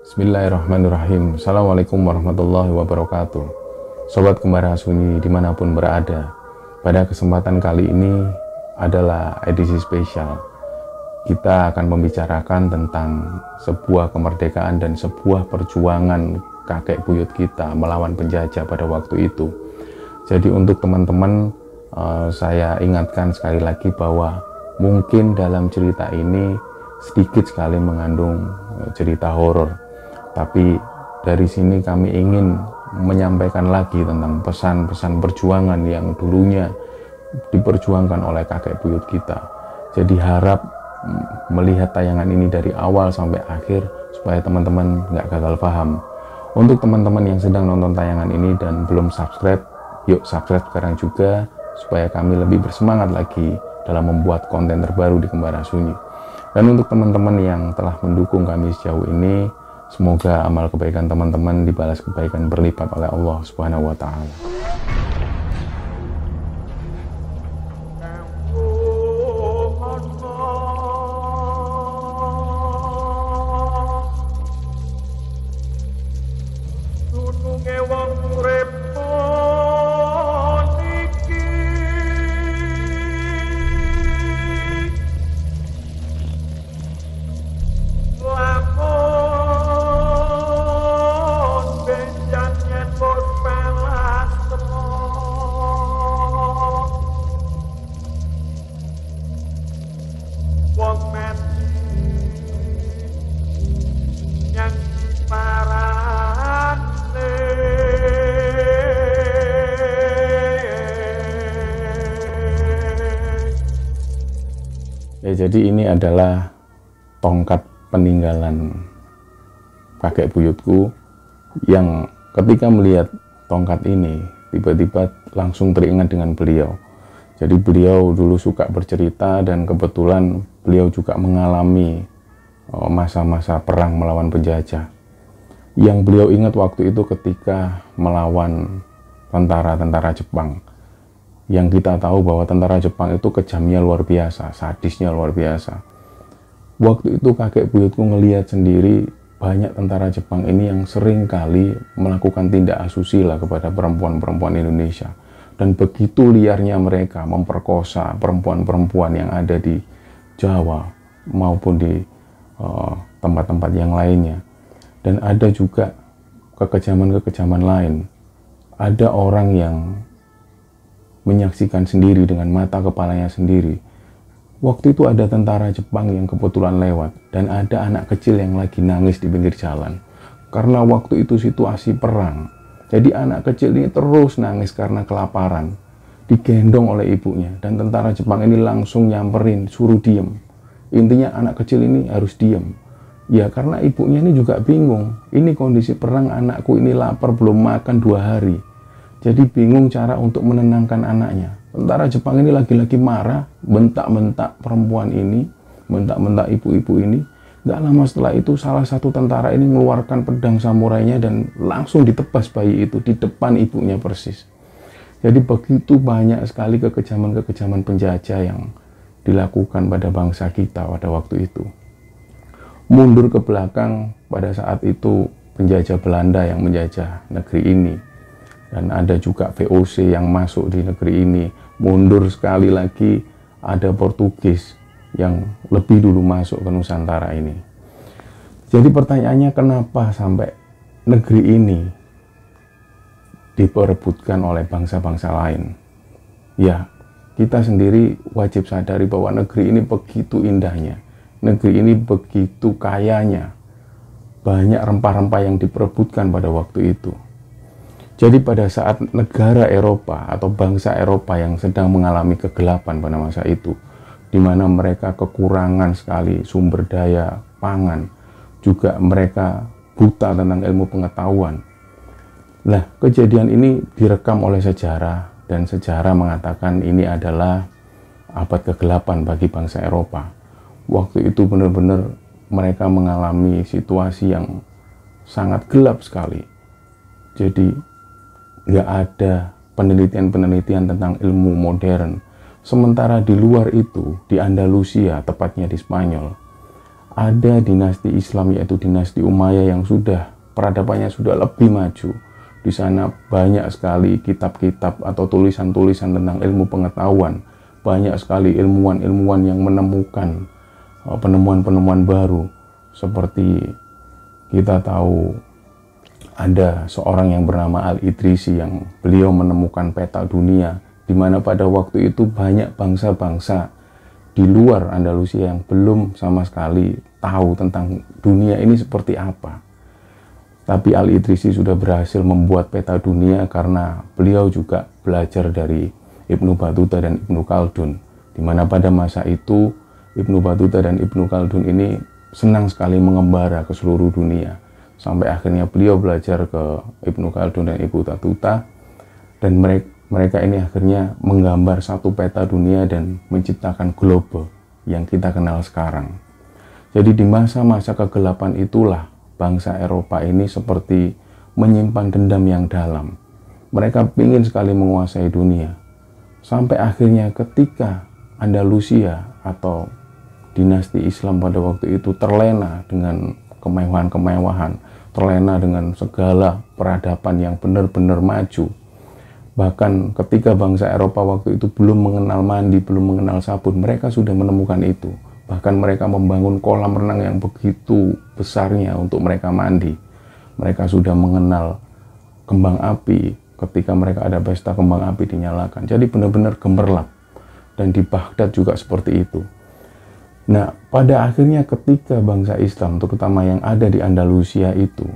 Bismillahirrahmanirrahim. Assalamualaikum warahmatullahi wabarakatuh. Sobat Kembara Sunyi dimanapun berada, pada kesempatan kali ini adalah edisi spesial. Kita akan membicarakan tentang sebuah kemerdekaan dan sebuah perjuangan kakek buyut kita melawan penjajah pada waktu itu. Jadi untuk teman-teman, saya ingatkan sekali lagi bahwa mungkin dalam cerita ini sedikit sekali mengandung cerita horor. Tapi dari sini kami ingin menyampaikan lagi tentang pesan-pesan perjuangan yang dulunya diperjuangkan oleh kakek buyut kita. Jadi harap melihat tayangan ini dari awal sampai akhir supaya teman-teman nggak gagal paham. Untuk teman-teman yang sedang nonton tayangan ini dan belum subscribe, yuk subscribe sekarang juga supaya kami lebih bersemangat lagi dalam membuat konten terbaru di Kembara Sunyi. Dan untuk teman-teman yang telah mendukung kami sejauh ini, semoga amal kebaikan teman-teman dibalas kebaikan berlipat oleh Allah Subhanahu wa Ta'ala. Ya, jadi ini adalah tongkat peninggalan kakek buyutku yang ketika melihat tongkat ini tiba-tiba langsung teringat dengan beliau. Jadi beliau dulu suka bercerita dan kebetulan beliau juga mengalami masa-masa perang melawan penjajah. Yang beliau ingat waktu itu ketika melawan tentara-tentara Jepang. Yang kita tahu bahwa tentara Jepang itu kejamnya luar biasa, sadisnya luar biasa. Waktu itu kakek buyutku ngelihat sendiri banyak tentara Jepang ini yang sering kali melakukan tindak asusila kepada perempuan-perempuan Indonesia. Dan begitu liarnya mereka memperkosa perempuan-perempuan yang ada di Jawa maupun di tempat-tempat yang lainnya. Dan ada juga kekejaman-kekejaman lain. Ada orang yang menyaksikan sendiri dengan mata kepalanya sendiri. Waktu itu ada tentara Jepang yang kebetulan lewat dan ada anak kecil yang lagi nangis di pinggir jalan. Karena waktu itu situasi perang. Jadi anak kecil ini terus nangis karena kelaparan. Digendong oleh ibunya dan tentara Jepang ini langsung nyamperin, suruh diem. Intinya anak kecil ini harus diem. Ya karena ibunya ini juga bingung. Ini kondisi perang, anakku ini lapar belum makan 2 hari. Jadi bingung cara untuk menenangkan anaknya. Tentara Jepang ini lagi-lagi marah, bentak-bentak perempuan ini, bentak-bentak ibu-ibu ini. Gak lama setelah itu salah satu tentara ini mengeluarkan pedang samurainya dan langsung ditebas bayi itu di depan ibunya persis. Jadi begitu banyak sekali kekejaman-kekejaman penjajah yang dilakukan pada bangsa kita pada waktu itu. Mundur ke belakang, pada saat itu penjajah Belanda yang menjajah negeri ini. Dan ada juga VOC yang masuk di negeri ini. Mundur sekali lagi ada Portugis yang lebih dulu masuk ke Nusantara ini. Jadi pertanyaannya kenapa sampai negeri ini diperebutkan oleh bangsa-bangsa lain? Ya, kita sendiri wajib sadari bahwa negeri ini begitu indahnya. Negeri ini begitu kayanya. Banyak rempah-rempah yang diperebutkan pada waktu itu. Jadi pada saat negara Eropa atau bangsa Eropa yang sedang mengalami kegelapan pada masa itu, di mana mereka kekurangan sekali sumber daya pangan, juga mereka buta tentang ilmu pengetahuan. Nah, kejadian ini direkam oleh sejarah dan sejarah mengatakan ini adalah abad kegelapan bagi bangsa Eropa. Waktu itu benar-benar mereka mengalami situasi yang sangat gelap sekali. Jadi nggak ada penelitian-penelitian tentang ilmu modern. Sementara di luar itu, di Andalusia, tepatnya di Spanyol, ada dinasti Islam yaitu dinasti Umayyah yang sudah peradabannya sudah lebih maju. Di sana banyak sekali kitab-kitab atau tulisan-tulisan tentang ilmu pengetahuan. Banyak sekali ilmuwan-ilmuwan yang menemukan penemuan-penemuan baru. Seperti kita tahu ada seorang yang bernama Al-Idrisi yang beliau menemukan peta dunia, di mana pada waktu itu banyak bangsa-bangsa di luar Andalusia yang belum sama sekali tahu tentang dunia ini seperti apa. Tapi Al-Idrisi sudah berhasil membuat peta dunia karena beliau juga belajar dari Ibnu Battuta dan Ibnu Khaldun, di mana pada masa itu Ibnu Battuta dan Ibnu Khaldun ini senang sekali mengembara ke seluruh dunia. Sampai akhirnya beliau belajar ke Ibnu Khaldun dan Ibnu Battuta, dan mereka ini akhirnya menggambar satu peta dunia dan menciptakan globe yang kita kenal sekarang. Jadi di masa-masa kegelapan itulah bangsa Eropa ini seperti menyimpan dendam yang dalam. Mereka ingin sekali menguasai dunia. Sampai akhirnya ketika Andalusia atau dinasti Islam pada waktu itu terlena dengan kemewahan-kemewahan, terlena dengan segala peradaban yang benar-benar maju. Bahkan ketika bangsa Eropa waktu itu belum mengenal mandi, belum mengenal sabun, mereka sudah menemukan itu. Bahkan mereka membangun kolam renang yang begitu besarnya untuk mereka mandi. Mereka sudah mengenal kembang api, ketika mereka ada pesta kembang api dinyalakan. Jadi benar-benar gemerlap. Dan di Baghdad juga seperti itu. Nah, pada akhirnya ketika bangsa Islam, terutama yang ada di Andalusia itu,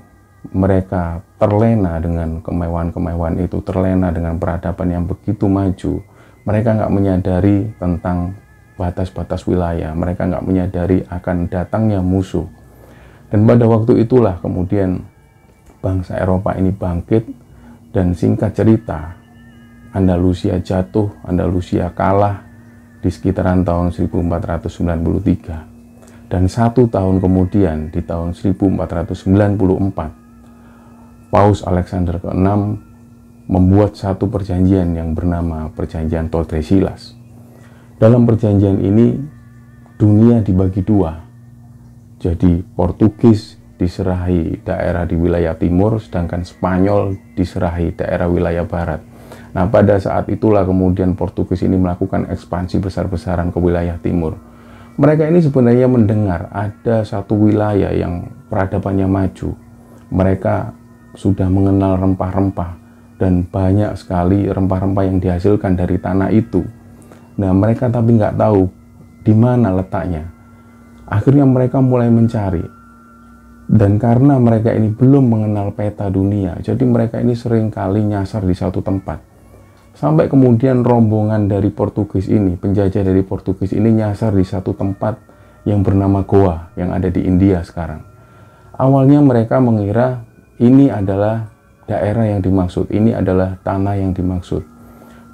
mereka terlena dengan kemewahan-kemewahan itu, terlena dengan peradaban yang begitu maju. Mereka nggak menyadari tentang batas-batas wilayah, mereka nggak menyadari akan datangnya musuh. Dan pada waktu itulah kemudian bangsa Eropa ini bangkit, dan singkat cerita, Andalusia jatuh, Andalusia kalah di sekitaran tahun 1493. Dan 1 tahun kemudian, di tahun 1494, Paus Alexander ke-6 membuat satu perjanjian yang bernama Perjanjian Tordesillas. Dalam perjanjian ini, dunia dibagi dua. Jadi Portugis diserahi daerah di wilayah timur, sedangkan Spanyol diserahi daerah wilayah barat. Nah, pada saat itulah kemudian Portugis ini melakukan ekspansi besar-besaran ke wilayah timur. Mereka ini sebenarnya mendengar ada satu wilayah yang peradabannya maju. Mereka sudah mengenal rempah-rempah, dan banyak sekali rempah-rempah yang dihasilkan dari tanah itu. Nah, mereka tapi nggak tahu di mana letaknya. Akhirnya mereka mulai mencari. Dan karena mereka ini belum mengenal peta dunia, jadi mereka ini sering kali nyasar di satu tempat. Sampai kemudian rombongan dari Portugis ini, penjajah dari Portugis ini nyasar di satu tempat yang bernama Goa, yang ada di India sekarang. Awalnya mereka mengira ini adalah daerah yang dimaksud, ini adalah tanah yang dimaksud.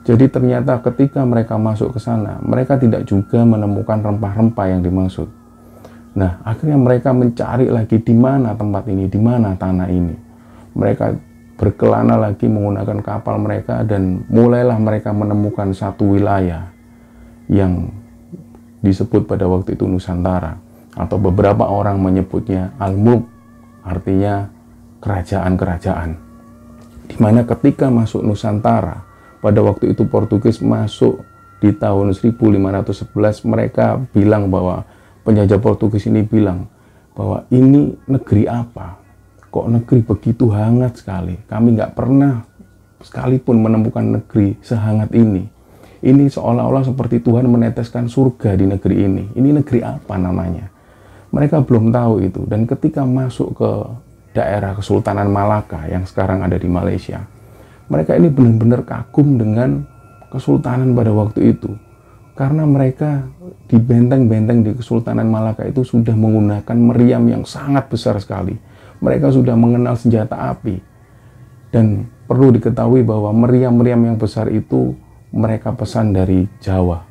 Jadi ternyata ketika mereka masuk ke sana, mereka tidak juga menemukan rempah-rempah yang dimaksud. Nah, akhirnya mereka mencari lagi di mana tempat ini, di mana tanah ini. Mereka berkelana lagi menggunakan kapal mereka, dan mulailah mereka menemukan satu wilayah yang disebut pada waktu itu Nusantara, atau beberapa orang menyebutnya Al-Mulk, artinya kerajaan-kerajaan. Di mana ketika masuk Nusantara, pada waktu itu Portugis masuk di tahun 1511, mereka bilang bahwa penjajah Portugis ini bilang bahwa ini negeri apa? Kok negeri begitu hangat sekali? Kami nggak pernah sekalipun menemukan negeri sehangat ini. Ini seolah-olah seperti Tuhan meneteskan surga di negeri ini. Ini negeri apa namanya? Mereka belum tahu itu. Dan ketika masuk ke daerah Kesultanan Malaka yang sekarang ada di Malaysia, mereka ini benar-benar kagum dengan kesultanan pada waktu itu. Karena mereka di benteng-benteng di Kesultanan Malaka itu sudah menggunakan meriam yang sangat besar sekali. Mereka sudah mengenal senjata api. Dan perlu diketahui bahwa meriam-meriam yang besar itu mereka pesan dari Jawa,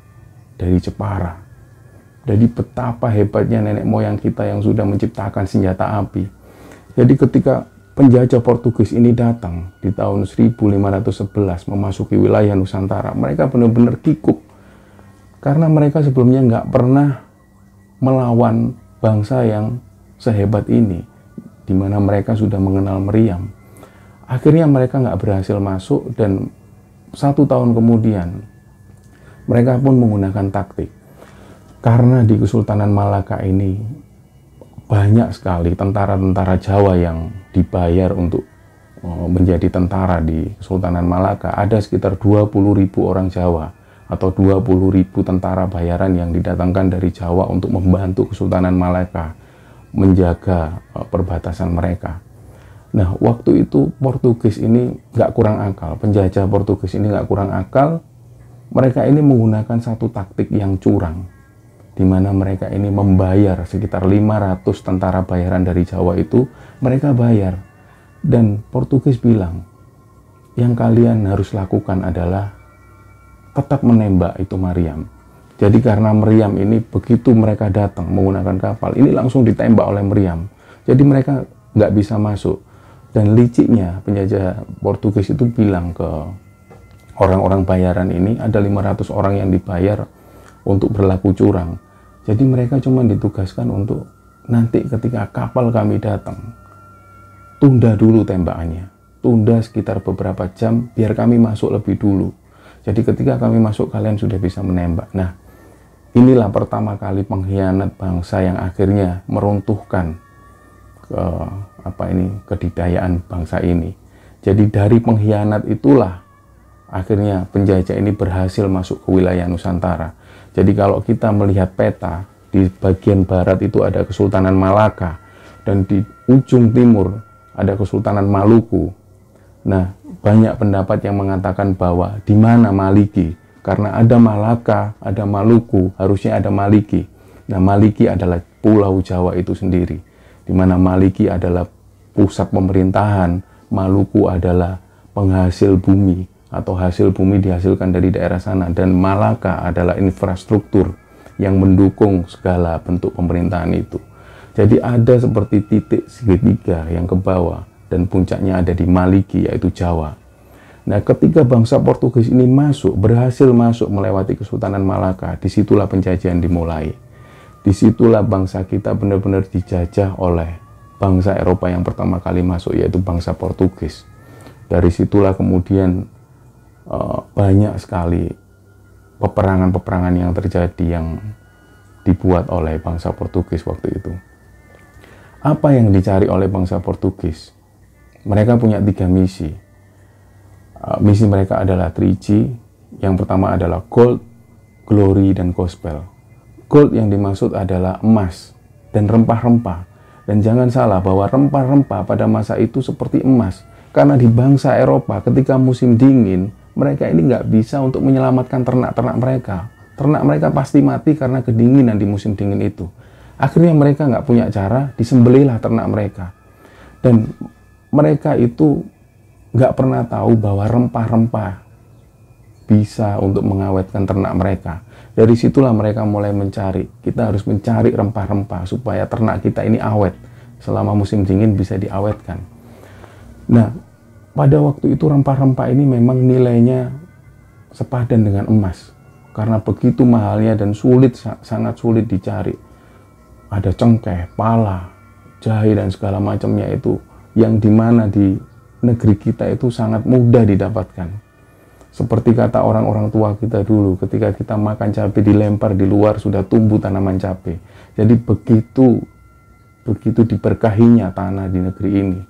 dari Jepara. Jadi betapa hebatnya nenek moyang kita yang sudah menciptakan senjata api. Jadi ketika penjajah Portugis ini datang di tahun 1511 memasuki wilayah Nusantara, mereka benar-benar kikuk. Karena mereka sebelumnya nggak pernah melawan bangsa yang sehebat ini, di mana mereka sudah mengenal meriam. Akhirnya mereka nggak berhasil masuk, dan 1 tahun kemudian mereka pun menggunakan taktik. Karena di Kesultanan Malaka ini banyak sekali tentara-tentara Jawa yang dibayar untuk menjadi tentara di Kesultanan Malaka. Ada sekitar 20.000 orang Jawa atau 20.000 tentara bayaran yang didatangkan dari Jawa untuk membantu Kesultanan Malaka menjaga perbatasan mereka. Nah, waktu itu Portugis ini nggak kurang akal, penjajah Portugis ini nggak kurang akal. Mereka ini menggunakan satu taktik yang curang, di mana mereka ini membayar sekitar 500 tentara bayaran dari Jawa itu, mereka bayar. Dan Portugis bilang, yang kalian harus lakukan adalah tetap menembak itu Mariam. Jadi karena Meriam ini begitu mereka datang menggunakan kapal, ini langsung ditembak oleh Meriam. Jadi mereka nggak bisa masuk. Dan liciknya penjajah Portugis itu bilang ke orang-orang bayaran ini, ada 500 orang yang dibayar untuk berlaku curang. Jadi mereka cuma ditugaskan untuk nanti ketika kapal kami datang, tunda dulu tembakannya. Tunda sekitar beberapa jam biar kami masuk lebih dulu. Jadi ketika kami masuk kalian sudah bisa menembak. Nah, inilah pertama kali pengkhianat bangsa yang akhirnya meruntuhkan kedidayaan bangsa ini. Jadi dari pengkhianat itulah akhirnya penjajah ini berhasil masuk ke wilayah Nusantara. Jadi kalau kita melihat peta, di bagian barat itu ada Kesultanan Malaka, dan di ujung timur ada Kesultanan Maluku. Nah, banyak pendapat yang mengatakan bahwa di mana Maliki? Karena ada Malaka, ada Maluku, harusnya ada Maliki. Nah, Maliki adalah Pulau Jawa itu sendiri, di mana Maliki adalah pusat pemerintahan, Maluku adalah penghasil bumi atau hasil bumi dihasilkan dari daerah sana, dan Malaka adalah infrastruktur yang mendukung segala bentuk pemerintahan itu. Jadi ada seperti titik segitiga yang ke bawah, dan puncaknya ada di Maliki, yaitu Jawa. Nah, ketika bangsa Portugis ini berhasil masuk melewati Kesultanan Malaka, disitulah penjajahan dimulai. Disitulah bangsa kita benar-benar dijajah oleh bangsa Eropa yang pertama kali masuk, yaitu bangsa Portugis. Dari situlah kemudian banyak sekali peperangan-peperangan yang terjadi yang dibuat oleh bangsa Portugis waktu itu. Apa yang dicari oleh bangsa Portugis? Mereka punya 3 misi. Misi mereka adalah 3G. Yang pertama adalah gold, glory, dan gospel. Gold yang dimaksud adalah emas dan rempah-rempah. Dan jangan salah bahwa rempah-rempah pada masa itu seperti emas. Karena di bangsa Eropa ketika musim dingin, mereka ini nggak bisa untuk menyelamatkan ternak-ternak mereka. Ternak mereka pasti mati karena kedinginan di musim dingin itu. Akhirnya mereka nggak punya cara, disembelihlah ternak mereka. Dan mereka itu nggak pernah tahu bahwa rempah-rempah bisa untuk mengawetkan ternak mereka. Dari situlah mereka mulai mencari. Kita harus mencari rempah-rempah supaya ternak kita ini awet. Selama musim dingin bisa diawetkan. Nah, pada waktu itu rempah-rempah ini memang nilainya sepadan dengan emas. Karena begitu mahalnya dan sangat sulit dicari. Ada cengkeh, pala, jahe, dan segala macamnya itu. Yang dimana di negeri kita itu sangat mudah didapatkan. Seperti kata orang-orang tua kita dulu, ketika kita makan cabai dilempar di luar sudah tumbuh tanaman cabai. Jadi begitu diberkahinya tanah di negeri ini.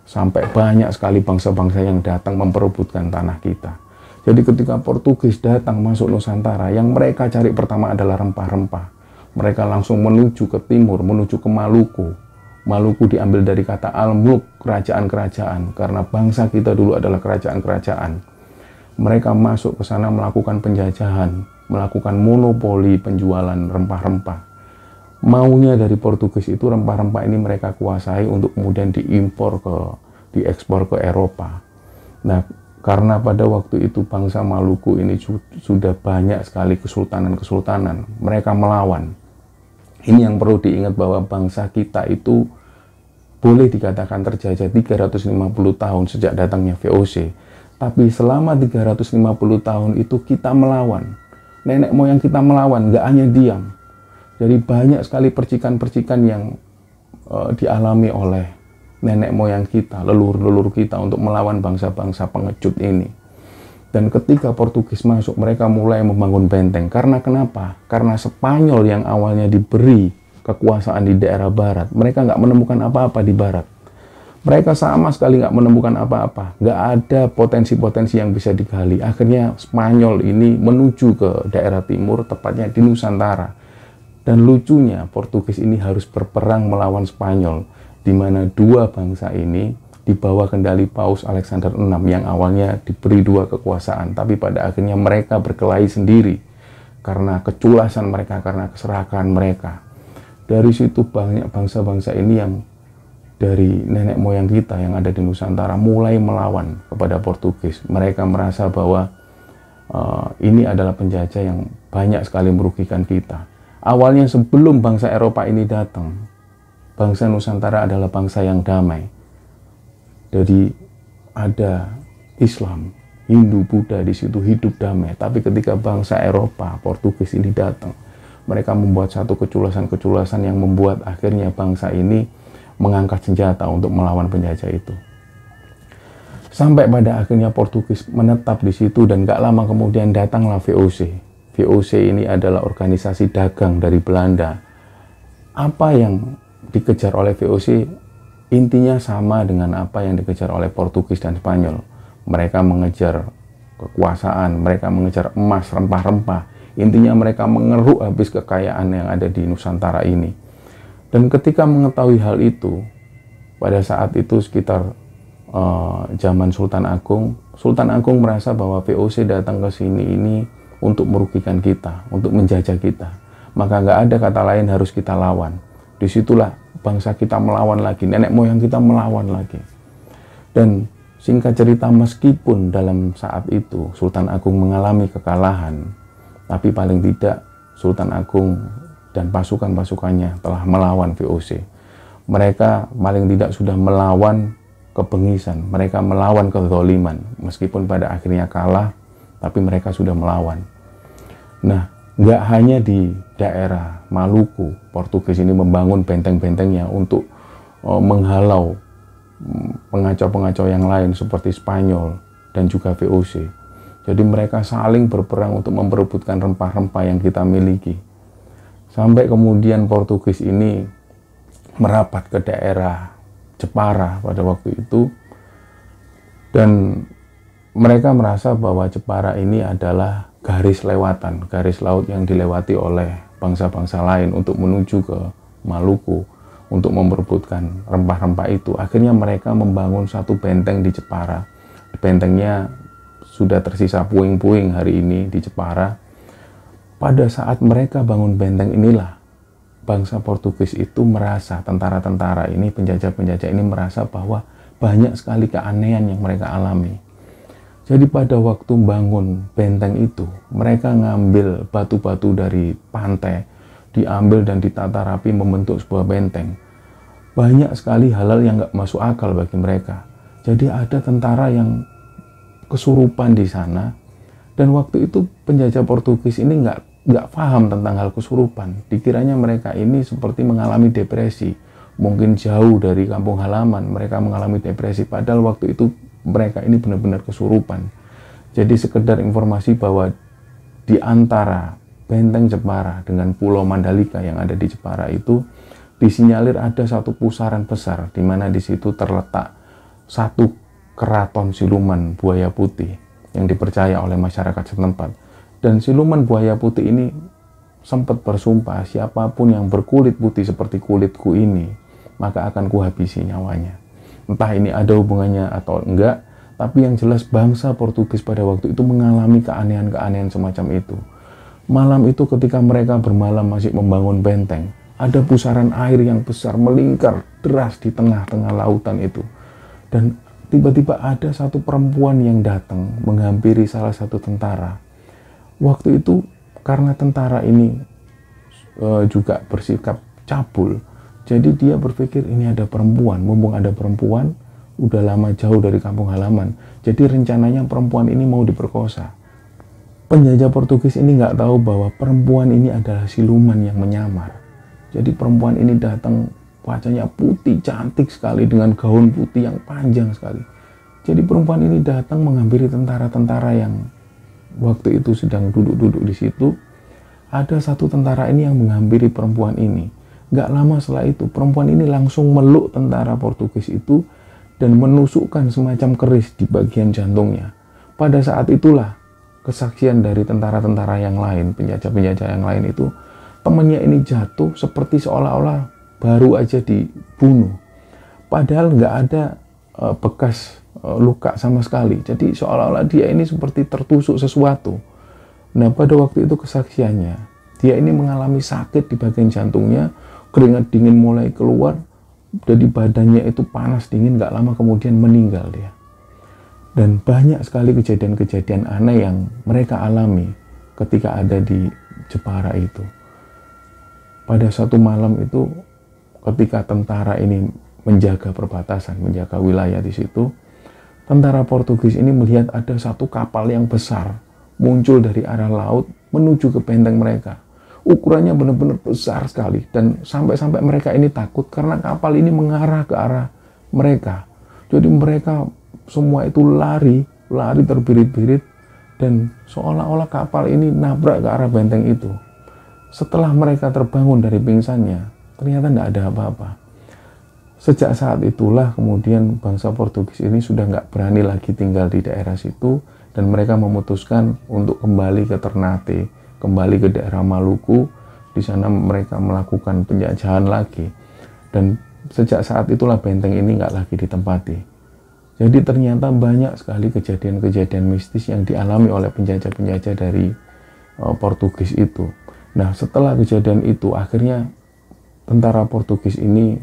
Sampai banyak sekali bangsa-bangsa yang datang memperebutkan tanah kita. Jadi ketika Portugis datang masuk Nusantara, yang mereka cari pertama adalah rempah-rempah. Mereka langsung menuju ke timur, menuju ke Maluku. Maluku diambil dari kata al-mulk, kerajaan-kerajaan. Karena bangsa kita dulu adalah kerajaan-kerajaan. Mereka masuk ke sana melakukan penjajahan, melakukan monopoli penjualan rempah-rempah. Maunya dari Portugis itu rempah-rempah ini mereka kuasai untuk kemudian diekspor ke Eropa. Nah, karena pada waktu itu bangsa Maluku ini sudah banyak sekali kesultanan-kesultanan, mereka melawan. Ini yang perlu diingat bahwa bangsa kita itu boleh dikatakan terjajah 350 tahun sejak datangnya VOC. Tapi selama 350 tahun itu kita melawan. Nenek moyang kita melawan, nggak hanya diam. Jadi banyak sekali percikan-percikan yang dialami oleh nenek moyang kita, leluhur-leluhur kita untuk melawan bangsa-bangsa pengecut ini. Dan ketika Portugis masuk, mereka mulai membangun benteng. Karena kenapa? Karena Spanyol yang awalnya diberi kekuasaan di daerah barat, mereka nggak menemukan apa-apa di barat. Mereka sama sekali nggak menemukan apa-apa. Nggak ada potensi-potensi yang bisa digali. Akhirnya Spanyol ini menuju ke daerah timur, tepatnya di Nusantara. Dan lucunya, Portugis ini harus berperang melawan Spanyol, di mana dua bangsa ini di bawah kendali Paus Alexander VI yang awalnya diberi dua kekuasaan, tapi pada akhirnya mereka berkelahi sendiri karena keculasan mereka, karena keserakahan mereka. Dari situ banyak bangsa-bangsa ini yang dari nenek moyang kita yang ada di Nusantara mulai melawan kepada Portugis. Mereka merasa bahwa ini adalah penjajah yang banyak sekali merugikan kita. Awalnya sebelum bangsa Eropa ini datang, bangsa Nusantara adalah bangsa yang damai. Jadi ada Islam, Hindu, Buddha di situ hidup damai. Tapi ketika bangsa Eropa, Portugis ini datang, mereka membuat satu keculasan-keculasan yang membuat akhirnya bangsa ini mengangkat senjata untuk melawan penjajah itu. Sampai pada akhirnya Portugis menetap di situ dan gak lama kemudian datanglah VOC. VOC ini adalah organisasi dagang dari Belanda. Apa yang dikejar oleh VOC intinya sama dengan apa yang dikejar oleh Portugis dan Spanyol. Mereka mengejar kekuasaan, mereka mengejar emas, rempah-rempah. Intinya mereka mengeruk habis kekayaan yang ada di Nusantara ini. Dan ketika mengetahui hal itu, pada saat itu sekitar zaman Sultan Agung merasa bahwa VOC datang ke sini ini untuk merugikan kita, untuk menjajah kita. Maka nggak ada kata lain, harus kita lawan. Disitulah bangsa kita melawan lagi, nenek moyang kita melawan lagi. Dan singkat cerita, meskipun dalam saat itu Sultan Agung mengalami kekalahan, tapi paling tidak Sultan Agung dan pasukan-pasukannya telah melawan VOC. Mereka paling tidak sudah melawan kebengisan, mereka melawan kezaliman. Meskipun pada akhirnya kalah, tapi mereka sudah melawan. Nah, nggak hanya di daerah Maluku, Portugis ini membangun benteng-bentengnya untuk menghalau pengacau-pengacau yang lain seperti Spanyol dan juga VOC. Jadi mereka saling berperang untuk memperebutkan rempah-rempah yang kita miliki. Sampai kemudian Portugis ini merapat ke daerah Jepara pada waktu itu. Dan mereka merasa bahwa Jepara ini adalah garis lewatan, garis laut yang dilewati oleh bangsa-bangsa lain untuk menuju ke Maluku untuk memperebutkan rempah-rempah itu. Akhirnya mereka membangun satu benteng di Jepara. Bentengnya sudah tersisa puing-puing hari ini di Jepara. Pada saat mereka bangun benteng inilah, bangsa Portugis itu merasa, tentara-tentara ini, penjajah-penjajah ini merasa bahwa banyak sekali keanehan yang mereka alami. Jadi pada waktu bangun benteng itu, mereka ngambil batu-batu dari pantai, diambil dan ditata rapi membentuk sebuah benteng. Banyak sekali hal-hal yang nggak masuk akal bagi mereka. Jadi ada tentara yang kesurupan di sana, dan waktu itu penjajah Portugis ini nggak paham tentang hal kesurupan. Dikiranya mereka ini seperti mengalami depresi, mungkin jauh dari kampung halaman, mereka mengalami depresi. Padahal waktu itu mereka ini benar-benar kesurupan. Jadi sekedar informasi bahwa di antara benteng Jepara dengan Pulau Mandalika yang ada di Jepara itu disinyalir ada satu pusaran besar, di mana di situ terletak satu keraton siluman buaya putih yang dipercaya oleh masyarakat setempat. Dan siluman buaya putih ini sempat bersumpah, siapapun yang berkulit putih seperti kulitku ini, maka akan kuhabisi nyawanya. Entah ini ada hubungannya atau enggak, tapi yang jelas bangsa Portugis pada waktu itu mengalami keanehan-keanehan semacam itu. Malam itu ketika mereka bermalam masih membangun benteng, ada pusaran air yang besar melingkar deras di tengah-tengah lautan itu. Dan tiba-tiba ada satu perempuan yang datang menghampiri salah satu tentara. Waktu itu karena tentara ini juga bersikap cabul, jadi dia berpikir ini ada perempuan, mumpung ada perempuan, udah lama jauh dari kampung halaman, jadi rencananya perempuan ini mau diperkosa. Penjajah Portugis ini nggak tahu bahwa perempuan ini adalah siluman yang menyamar. Jadi perempuan ini datang, wajahnya putih, cantik sekali dengan gaun putih yang panjang sekali. Jadi perempuan ini datang menghampiri tentara-tentara yang waktu itu sedang duduk-duduk di situ. Ada satu tentara ini yang menghampiri perempuan ini. Nggak lama setelah itu, perempuan ini langsung meluk tentara Portugis itu dan menusukkan semacam keris di bagian jantungnya. Pada saat itulah kesaksian dari tentara-tentara yang lain, penjajah-penjajah yang lain itu, temannya ini jatuh seperti seolah-olah baru aja dibunuh. Padahal nggak ada bekas luka sama sekali. Jadi seolah-olah dia ini seperti tertusuk sesuatu. Nah, pada waktu itu kesaksiannya, dia ini mengalami sakit di bagian jantungnya, keringat dingin mulai keluar, jadi badannya itu panas dingin, nggak lama kemudian meninggal dia. Dan banyak sekali kejadian-kejadian aneh yang mereka alami ketika ada di Jepara itu. Pada suatu malam itu, ketika tentara ini menjaga perbatasan, menjaga wilayah di situ, tentara Portugis ini melihat ada satu kapal yang besar muncul dari arah laut menuju ke benteng mereka. Ukurannya benar-benar besar sekali dan sampai-sampai mereka ini takut karena kapal ini mengarah ke arah mereka. Jadi mereka semua itu lari terbirit-birit dan seolah-olah kapal ini nabrak ke arah benteng itu. Setelah mereka terbangun dari pingsannya, ternyata tidak ada apa-apa. Sejak saat itulah kemudian bangsa Portugis ini sudah nggak berani lagi tinggal di daerah situ dan mereka memutuskan untuk kembali ke Ternate, kembali ke daerah Maluku. Di sana mereka melakukan penjajahan lagi dan sejak saat itulah benteng ini nggak lagi ditempati. Jadi ternyata banyak sekali kejadian-kejadian mistis yang dialami oleh penjajah-penjajah dari Portugis itu. Nah, setelah kejadian itu akhirnya tentara Portugis ini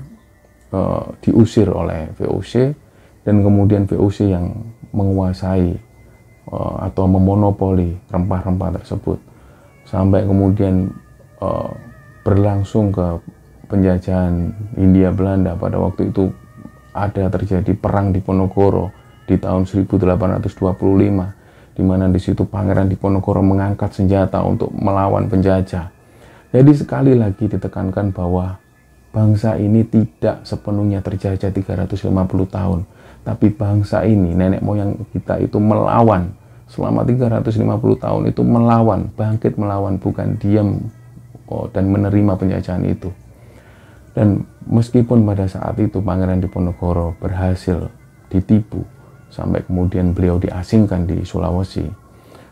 diusir oleh VOC dan kemudian VOC yang menguasai atau memonopoli rempah-rempah tersebut sampai kemudian berlangsung ke penjajahan Hindia Belanda. Pada waktu itu ada terjadi perang Diponegoro di tahun 1825, di mana di situ Pangeran Diponegoro mengangkat senjata untuk melawan penjajah. Jadi sekali lagi ditekankan bahwa bangsa ini tidak sepenuhnya terjajah 350 tahun, tapi bangsa ini, nenek moyang kita itu melawan selama 350 tahun itu melawan, bangkit melawan, bukan diam dan menerima penjajahan itu. Dan meskipun pada saat itu Pangeran Diponegoro berhasil ditipu sampai kemudian beliau diasingkan di Sulawesi,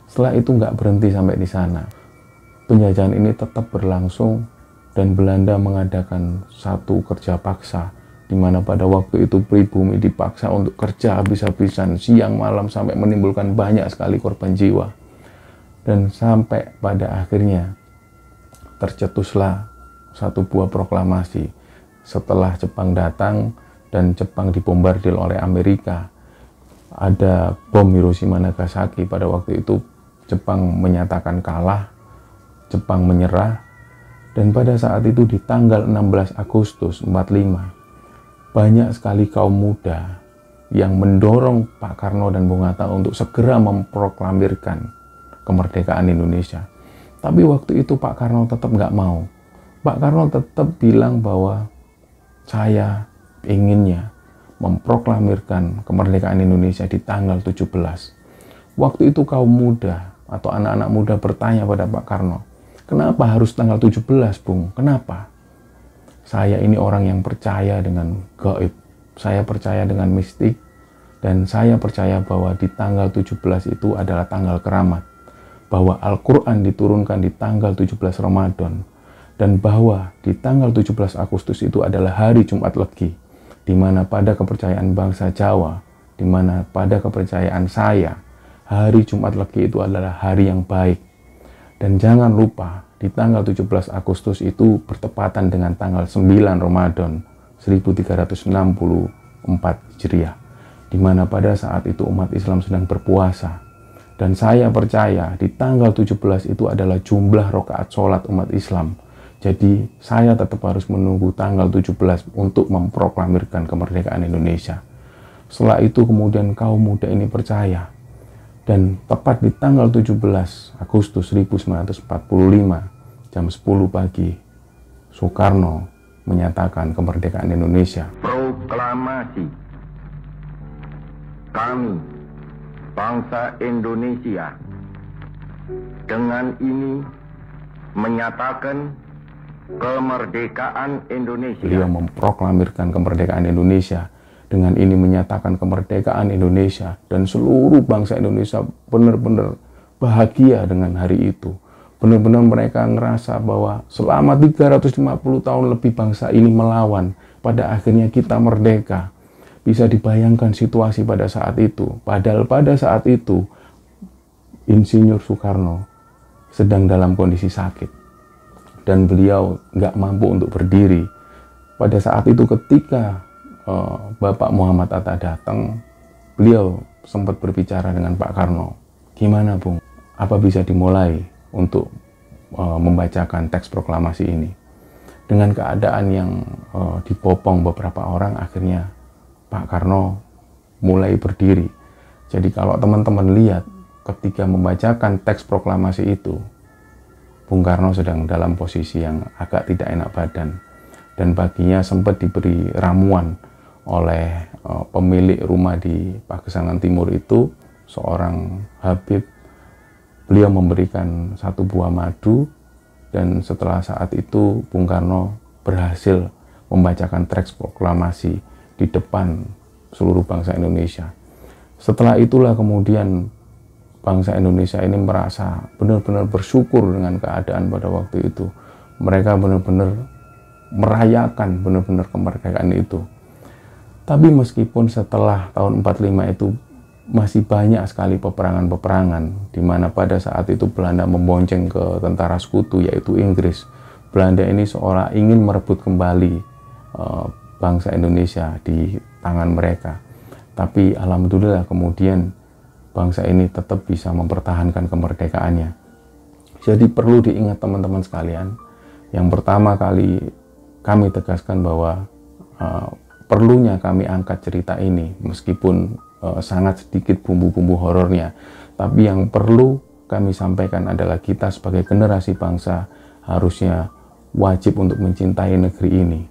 setelah itu nggak berhenti sampai di sana. Penjajahan ini tetap berlangsung dan Belanda mengadakan satu kerja paksa, di mana pada waktu itu pribumi dipaksa untuk kerja habis-habisan siang malam sampai menimbulkan banyak sekali korban jiwa. Dan sampai pada akhirnya tercetuslah satu buah proklamasi setelah Jepang datang dan Jepang dibombardir oleh Amerika. Ada bom Hiroshima Nagasaki. Pada waktu itu Jepang menyatakan kalah, Jepang menyerah, dan pada saat itu di tanggal 16 Agustus 45 banyak sekali kaum muda yang mendorong Pak Karno dan Bung Hatta untuk segera memproklamirkan kemerdekaan Indonesia. Tapi waktu itu Pak Karno tetap nggak mau. Pak Karno tetap bilang bahwa saya inginnya memproklamirkan kemerdekaan Indonesia di tanggal 17. Waktu itu kaum muda atau anak-anak muda bertanya pada Pak Karno, kenapa harus tanggal 17, Bung? Kenapa? Saya ini orang yang percaya dengan gaib, saya percaya dengan mistik, dan saya percaya bahwa di tanggal 17 itu adalah tanggal keramat, bahwa Al-Quran diturunkan di tanggal 17 Ramadan, dan bahwa di tanggal 17 Agustus itu adalah hari Jumat Legi, di mana pada kepercayaan bangsa Jawa, di mana pada kepercayaan saya, hari Jumat Legi itu adalah hari yang baik. Dan jangan lupa, di tanggal 17 Agustus itu bertepatan dengan tanggal 9 Ramadan 1364 Hijriah, di mana pada saat itu umat Islam sedang berpuasa. Dan saya percaya di tanggal 17 itu adalah jumlah rakaat sholat umat Islam. Jadi saya tetap harus menunggu tanggal 17 untuk memproklamirkan kemerdekaan Indonesia. Setelah itu kemudian kaum muda ini percaya Dan tepat di tanggal 17 Agustus 1945 jam 10 pagi, Soekarno menyatakan kemerdekaan Indonesia. Proklamasi kami, bangsa Indonesia, dengan ini menyatakan kemerdekaan Indonesia. Beliau memproklamirkan kemerdekaan Indonesia. Dengan ini menyatakan kemerdekaan Indonesia, dan seluruh bangsa Indonesia benar-benar bahagia dengan hari itu. Benar-benar mereka ngerasa bahwa selama 350 tahun lebih bangsa ini melawan, pada akhirnya kita merdeka. Bisa dibayangkan situasi pada saat itu. Padahal pada saat itu Insinyur Soekarno sedang dalam kondisi sakit dan beliau nggak mampu untuk berdiri. Pada saat itu ketika Bapak Muhammad Hatta datang, beliau sempat berbicara dengan Pak Karno. Gimana Bung, apa bisa dimulai untuk membacakan teks proklamasi ini? Dengan keadaan yang dibopong beberapa orang, akhirnya Pak Karno mulai berdiri. Jadi kalau teman-teman lihat ketika membacakan teks proklamasi itu, Bung Karno sedang dalam posisi yang agak tidak enak badan, dan baginya sempat diberi ramuan oleh pemilik rumah di Pagesangan Timur itu, seorang Habib. Beliau memberikan satu buah madu, dan setelah saat itu Bung Karno berhasil membacakan teks proklamasi di depan seluruh bangsa Indonesia. Setelah itulah kemudian bangsa Indonesia ini merasa benar-benar bersyukur dengan keadaan pada waktu itu. Mereka benar-benar merayakan benar-benar kemerdekaan itu. Tapi meskipun setelah tahun 45 itu masih banyak sekali peperangan-peperangan, di mana pada saat itu Belanda membonceng ke tentara sekutu yaitu Inggris. Belanda ini seolah ingin merebut kembali bangsa Indonesia di tangan mereka. Tapi alhamdulillah kemudian bangsa ini tetap bisa mempertahankan kemerdekaannya. Jadi perlu diingat teman-teman sekalian, yang pertama kali kami tegaskan bahwa perlunya kami angkat cerita ini, meskipun sangat sedikit bumbu-bumbu horornya, tapi yang perlu kami sampaikan adalah kita sebagai generasi bangsa harusnya wajib untuk mencintai negeri ini.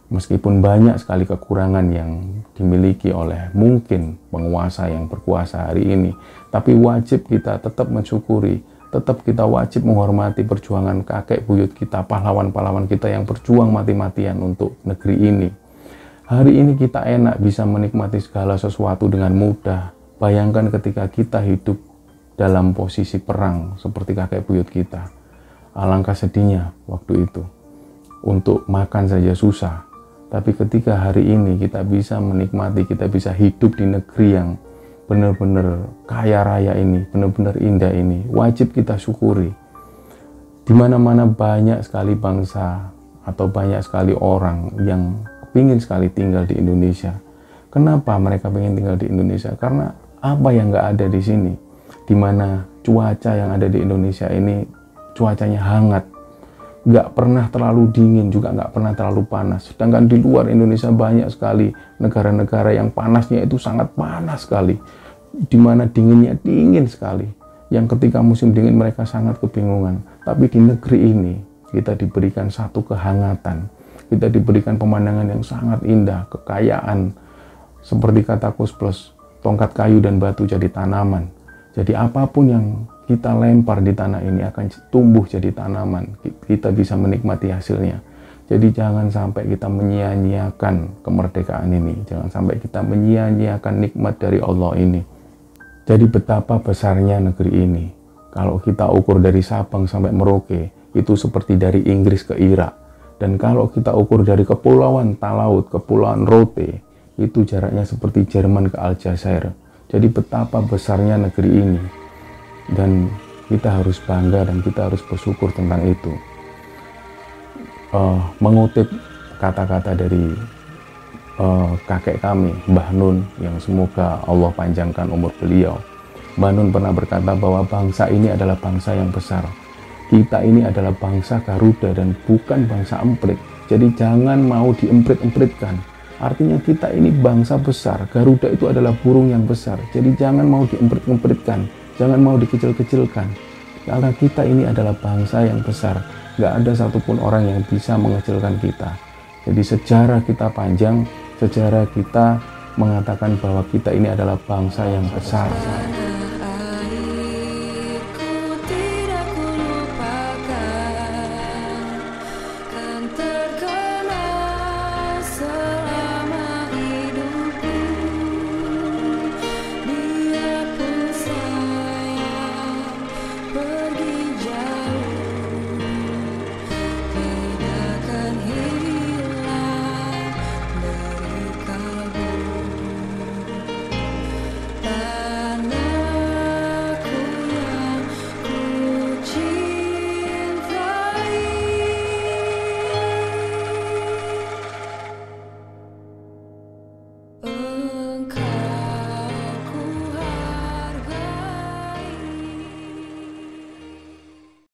Meskipun banyak sekali kekurangan yang dimiliki oleh mungkin penguasa yang berkuasa hari ini, tapi wajib kita tetap mensyukuri, tetap kita wajib menghormati perjuangan kakek buyut kita, pahlawan-pahlawan kita yang berjuang mati-matian untuk negeri ini. Hari ini kita enak bisa menikmati segala sesuatu dengan mudah. Bayangkan ketika kita hidup dalam posisi perang seperti kakek buyut kita. Alangkah sedihnya waktu itu. Untuk makan saja susah. Tapi ketika hari ini kita bisa menikmati, kita bisa hidup di negeri yang benar-benar kaya raya ini, benar-benar indah ini, wajib kita syukuri. Di mana-mana banyak sekali bangsa atau banyak sekali orang yang ingin sekali tinggal di Indonesia. Kenapa mereka ingin tinggal di Indonesia? Karena apa yang nggak ada di sini? Di mana cuaca yang ada di Indonesia ini cuacanya hangat, nggak pernah terlalu dingin, juga nggak pernah terlalu panas. Sedangkan di luar Indonesia banyak sekali negara-negara yang panasnya itu sangat panas sekali, di mana dinginnya dingin sekali, yang ketika musim dingin mereka sangat kebingungan. Tapi di negeri ini kita diberikan satu kehangatan, kita diberikan pemandangan yang sangat indah, kekayaan, seperti kata Kus Plus, tongkat kayu dan batu jadi tanaman. Jadi apapun yang kita lempar di tanah ini akan tumbuh jadi tanaman. Kita bisa menikmati hasilnya. Jadi jangan sampai kita menyia-nyiakan kemerdekaan ini. Jangan sampai kita menyia-nyiakan nikmat dari Allah ini. Jadi betapa besarnya negeri ini. Kalau kita ukur dari Sabang sampai Merauke, itu seperti dari Inggris ke Irak. Dan kalau kita ukur dari Kepulauan Talaut, Kepulauan Rote, itu jaraknya seperti Jerman ke Aljazair. Jadi betapa besarnya negeri ini. Dan kita harus bangga dan kita harus bersyukur tentang itu. Mengutip kata-kata dari kakek kami, Mbah Nun, yang semoga Allah panjangkan umur beliau. Mbah Nun pernah berkata bahwa bangsa ini adalah bangsa yang besar. Kita ini adalah bangsa Garuda dan bukan bangsa emprit. Jadi jangan mau diemprit-empritkan. Artinya kita ini bangsa besar. Garuda itu adalah burung yang besar. Jadi jangan mau diemprit-empritkan, jangan mau dikecil-kecilkan. Karena kita ini adalah bangsa yang besar. Gak ada satupun orang yang bisa mengecilkan kita. Jadi sejarah kita panjang, sejarah kita mengatakan bahwa kita ini adalah bangsa yang besar.